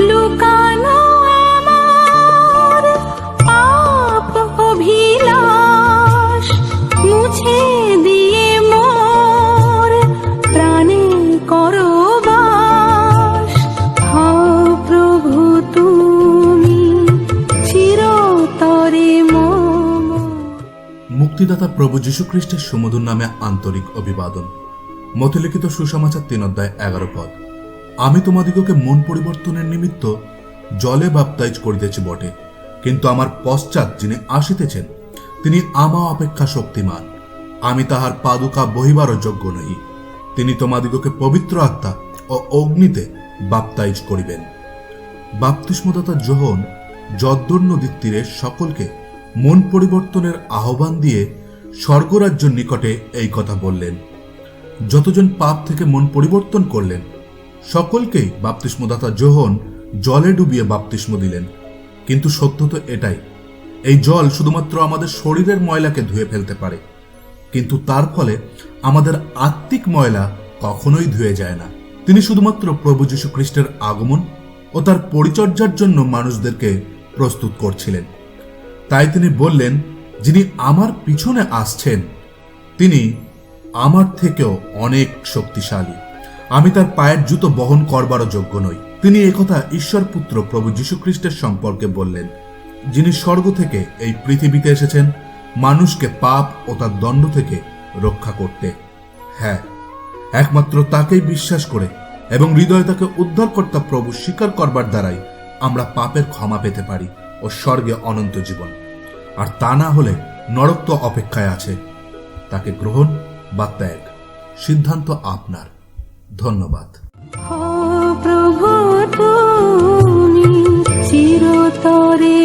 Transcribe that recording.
লুকানো আমার পাপ অভিলাষ মুছে দিয়ে মোর প্রাণে করো বাস। হও প্রভু তুমি চিরতরে মম। মুক্তিদাতা প্রভু যীশু খ্রিস্টের সুমধুর নামে আন্তরিক অভিবাদন। মথিলিখিত সুসমাচার 3:11 আমি তোমাদিগকে মন পরিবর্তনের নিমিত্ত জলে বাপ্তাইজ করিতেছি বটে, কিন্তু আমার পশ্চাৎ যিনি আসিতেছেন তিনি আমা অপেক্ষা শক্তিমান, আমি তাহার পাদুকা বহিবারও যোগ্য নহি। তিনি তোমাদিগকে পবিত্র আত্মা ও অগ্নিতে বাপ্তাইজ করিবেন। বাপ্তিস্মদাতা যোহন যদ্দর নদীর তীরে সকলকে মন পরিবর্তনের আহ্বান দিয়ে স্বর্গরাজ্যের নিকটে এই কথা বললেন। যতজন পাপ থেকে মন পরিবর্তন করলেন সকলকেই বাপ্তিস্মদাতা যোহন জলে ডুবিয়ে বাপ্তিস্ম দিলেন। কিন্তু সত্য তো এটাই, এই জল শুধুমাত্র আমাদের শরীরের ময়লাকে ধুয়ে ফেলতে পারে, কিন্তু তার ফলে আমাদের আত্মিক ময়লা কখনোই ধুয়ে যায় না। তিনি শুধুমাত্র প্রভু যীশু খ্রিস্টের আগমন ও তার পরিচর্যার জন্য মানুষদেরকে প্রস্তুত করছিলেন। তাই তিনি বললেন, যিনি আমার পিছনে আসছেন তিনি আমার থেকেও অনেক শক্তিশালী, আমি তার পায়ের জুতো বহন করবারও যোগ্য নই। তিনি একথা ঈশ্বর পুত্র প্রভু যীশু খ্রিস্টের সম্পর্কে বললেন, যিনি স্বর্গ থেকে এই পৃথিবীতে এসেছেন মানুষকে পাপ ও তার দণ্ড থেকে রক্ষা করতে। হ্যাঁ, একমাত্র তাকেই বিশ্বাস করে এবং হৃদয়ে তাকে উদ্ধারকর্তা প্রভু স্বীকার করবার দ্বারাই আমরা পাপের ক্ষমা পেতে পারি ও স্বর্গে অনন্ত জীবন। আর তা না হলে নরক তো অপেক্ষায় আছে। তাকে গ্রহণ বা ত্যাগ, সিদ্ধান্ত আপনার। ধন্যবাদ। প্রভু তুমি চিরতরে